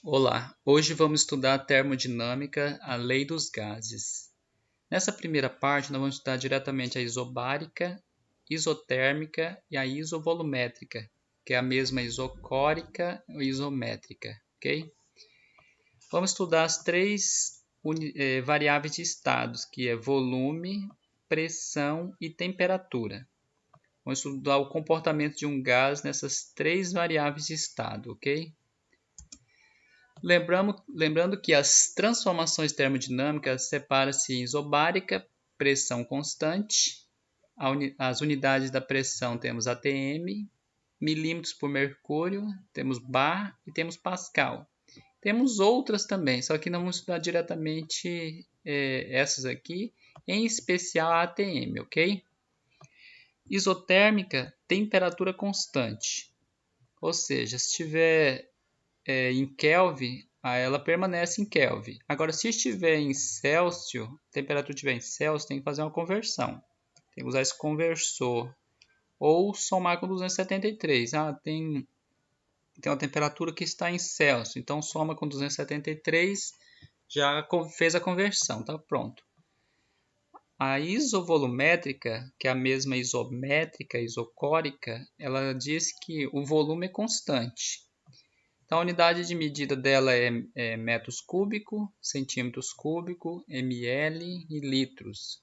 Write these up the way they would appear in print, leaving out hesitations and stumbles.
Olá, hoje vamos estudar a termodinâmica, a lei dos gases. Nessa primeira parte, nós vamos estudar diretamente a isobárica, isotérmica e a isovolumétrica, que é a mesma isocórica e isométrica, ok? Vamos estudar as três variáveis de estados, que é volume, pressão e temperatura. Vamos estudar o comportamento de um gás nessas três variáveis de estado, ok? Lembrando que as transformações termodinâmicas separam-se em isobárica, pressão constante, as unidades da pressão temos atm, milímetros por mercúrio, temos bar e temos pascal. Temos outras também, só que não vamos estudar diretamente essas aqui, em especial a atm, ok? Isotérmica, temperatura constante, ou seja, se tiver em Kelvin, ela permanece em Kelvin. Agora, se estiver em Celsius, a temperatura estiver em Celsius, tem que fazer uma conversão. Tem que usar esse conversor. Ou somar com 273. Tem uma temperatura que está em Celsius. Então, soma com 273, já fez a conversão. Tá pronto. A isovolumétrica, que é a mesma isométrica, isocórica, ela diz que o volume é constante. Então, a unidade de medida dela é metros cúbicos, centímetros cúbicos, ml e litros.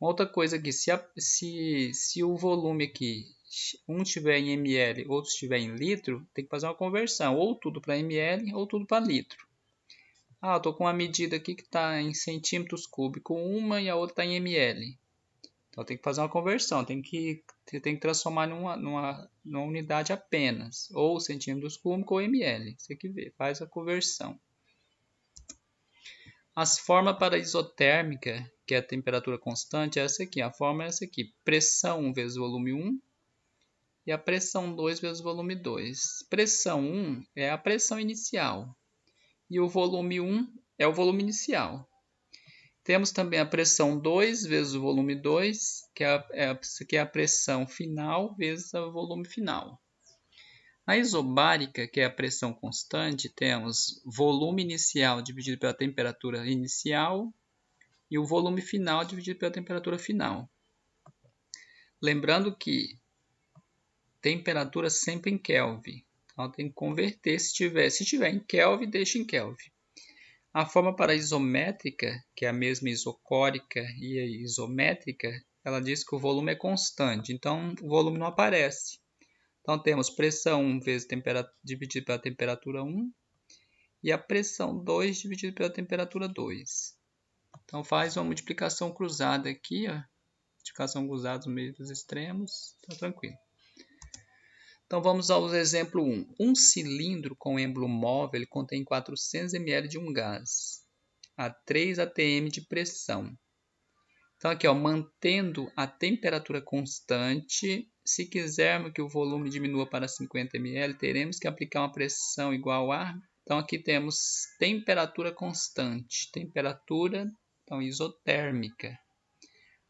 Outra coisa aqui, se o volume aqui, um estiver em ml, outro estiver em litro, tem que fazer uma conversão, ou tudo para ml ou tudo para litro. Eu estou com uma medida aqui que está em centímetros cúbicos, uma e a outra está em ml. Então tem que fazer uma conversão, tem que transformar numa unidade apenas, ou centímetros cúbicos ou ml. Você que vê, faz a conversão. As formas para a isotérmica, que é a temperatura constante, é essa aqui. A forma é essa aqui: pressão 1 vezes volume 1 e a pressão 2 vezes volume 2. Pressão 1 é a pressão inicial e o volume 1 é o volume inicial. Temos também a pressão 2 vezes o volume 2, que é a pressão final vezes o volume final. A isobárica, que é a pressão constante, temos volume inicial dividido pela temperatura inicial e o volume final dividido pela temperatura final. Lembrando que temperatura sempre em Kelvin. Então tem que converter se tiver em Kelvin, deixa em Kelvin. A forma para a isométrica, que é a mesma isocórica e a isométrica, ela diz que o volume é constante, então o volume não aparece. Então temos pressão 1 vezes dividido pela temperatura 1 e a pressão 2 dividido pela temperatura 2. Então faz uma multiplicação cruzada aqui, multiplicação cruzada no meio dos extremos, está tranquilo. Então vamos ao exemplo 1. Um cilindro com êmbolo móvel ele contém 400 ml de um gás a 3 atm de pressão. Então aqui, mantendo a temperatura constante, se quisermos que o volume diminua para 50 ml, teremos que aplicar uma pressão igual a... Então aqui temos temperatura constante, temperatura isotérmica.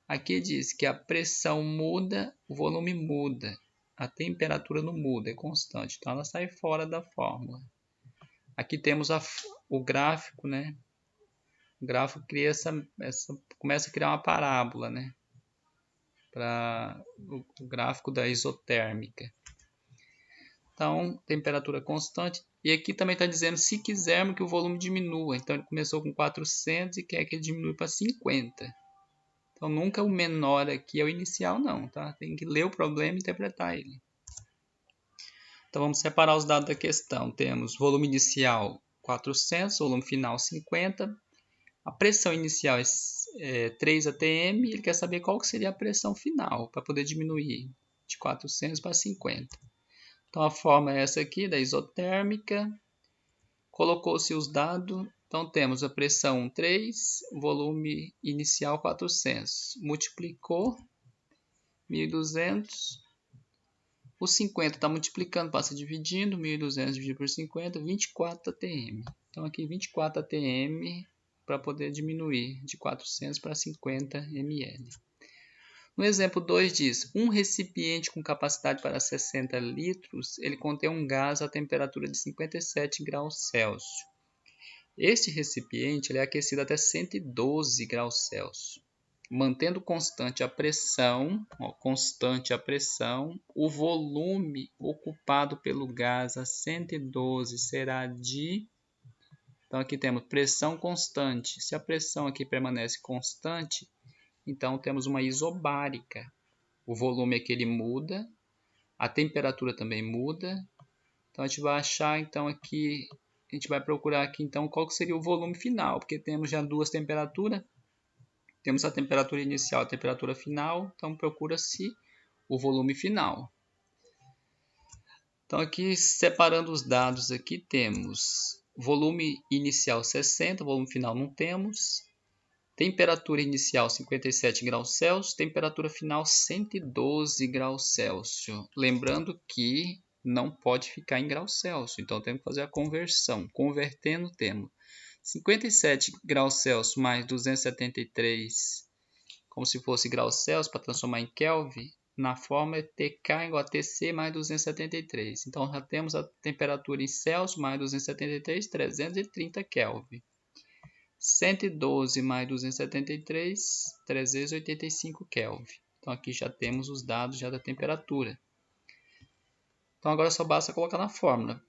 Aqui diz que a pressão muda, o volume muda. A temperatura não muda, é constante. Então ela sai fora da fórmula. Aqui temos o gráfico, né? O gráfico cria começa a criar uma parábola, né? Para o gráfico da isotérmica. Então, temperatura constante. E aqui também está dizendo se quisermos que o volume diminua. Então ele começou com 400 e quer que ele diminua para 50. Então nunca o menor aqui é o inicial não, tá? Tem que ler o problema e interpretar ele. Então vamos separar os dados da questão. Temos volume inicial 400, volume final 50. A pressão inicial é 3 atm e ele quer saber qual que seria a pressão final para poder diminuir de 400 para 50. Então a forma é essa aqui da isotérmica. Colocou-se os dados. Então temos a pressão 3, volume inicial 400. Multiplicou 1.200. O 50 está multiplicando, passa dividindo. 1.200 dividido por 50, 24 atm. Então aqui 24 atm para poder diminuir de 400 para 50 ml. No exemplo 2 diz, um recipiente com capacidade para 60 litros, ele contém um gás a temperatura de 57 graus Celsius. Este recipiente ele é aquecido até 112 graus Celsius. Mantendo constante a pressão, o volume ocupado pelo gás a 112 será de... Então aqui temos pressão constante. Se a pressão aqui permanece constante, então temos uma isobárica. O volume aqui ele muda, a temperatura também muda. Então a gente vai achar então aqui, a gente vai procurar aqui então qual que seria o volume final, porque temos já duas temperaturas. Temos a temperatura inicial e a temperatura final, então procura-se o volume final. Então aqui, separando os dados, aqui temos volume inicial 60, volume final não temos. Temperatura inicial 57 graus Celsius, temperatura final 112 graus Celsius. Lembrando que não pode ficar em graus Celsius, então temos que fazer a conversão. Convertendo, temos 57 graus Celsius mais 273, como se fosse graus Celsius, para transformar em Kelvin, na fórmula é TK igual a TC mais 273. Então, já temos a temperatura em Celsius mais 273, 330 Kelvin. 112 mais 273, 385 Kelvin. Então, aqui já temos os dados já da temperatura. Então, agora só basta colocar na fórmula.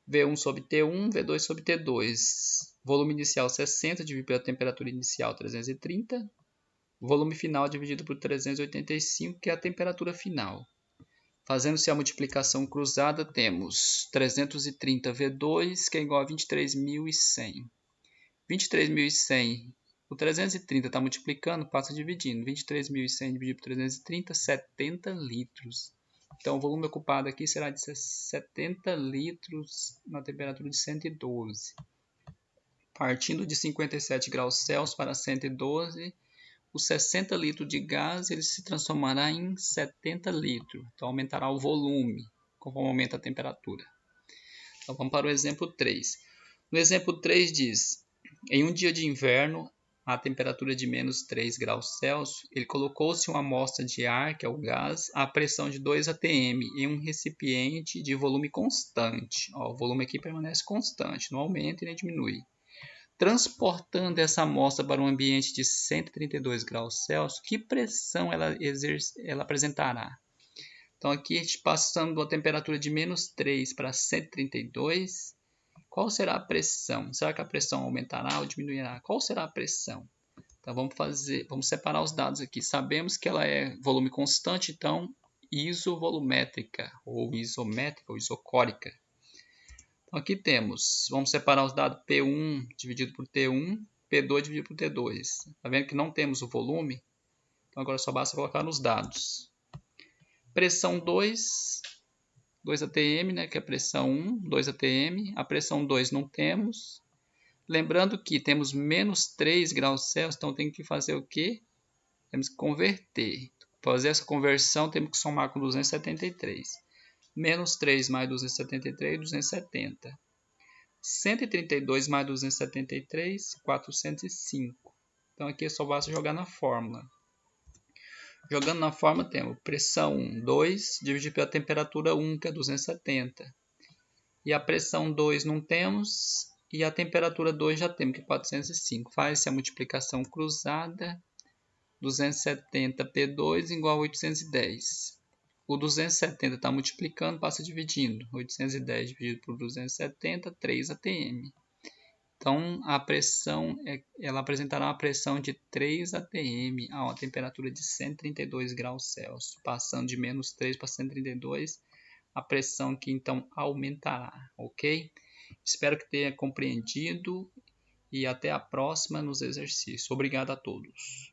V1 sobre T1, V2 sobre T2. Volume inicial 60 dividido pela temperatura inicial 330. Volume final dividido por 385, que é a temperatura final. Fazendo-se a multiplicação cruzada, temos 330 V2, que é igual a 23.100. 23.100, o 330 está multiplicando, passa dividindo. 23.100 dividido por 330, 70 litros. Então, o volume ocupado aqui será de 70 litros na temperatura de 112. Partindo de 57 graus Celsius para 112, os 60 litros de gás ele se transformará em 70 litros. Então, aumentará o volume conforme aumenta a temperatura. Então, vamos para o exemplo 3. No exemplo 3 diz, em um dia de inverno, a temperatura de menos 3 graus Celsius, ele colocou-se uma amostra de ar, que é o gás, a pressão de 2 atm em um recipiente de volume constante. O volume aqui permanece constante, não aumenta e nem diminui. Transportando essa amostra para um ambiente de 132 graus Celsius, que pressão ela apresentará? Então aqui, a gente passando a temperatura de menos 3 para 132, qual será a pressão? Será que a pressão aumentará ou diminuirá? Qual será a pressão? Então vamos separar os dados aqui. Sabemos que ela é volume constante, então isovolumétrica, ou isométrica, ou isocórica. Então aqui temos, vamos separar os dados P1 dividido por T1, P2 dividido por T2. Está vendo que não temos o volume? Então agora só basta colocar nos dados. Pressão 2 atm, né, que é a pressão 1, 2 atm. A pressão 2 não temos. Lembrando que temos menos 3 graus Celsius, então tem que fazer o quê? Temos que converter. Para fazer essa conversão, temos que somar com 273. Menos 3 mais 273, 270. 132 mais 273, 405. Então aqui só basta jogar na fórmula. Jogando na fórmula, temos pressão 2 dividido pela temperatura 1, que é 270. E a pressão 2 não temos, e a temperatura 2 já temos, que é 405. Faz-se a multiplicação cruzada, 270 P2 igual a 810. O 270 está multiplicando, passa dividindo. 810 dividido por 270, 3 atm. Então, a pressão, ela apresentará uma pressão de 3 atm a uma temperatura de 132 graus Celsius. Passando de menos 3 para 132, a pressão aqui então aumentará, ok? Espero que tenha compreendido e até a próxima nos exercícios. Obrigado a todos.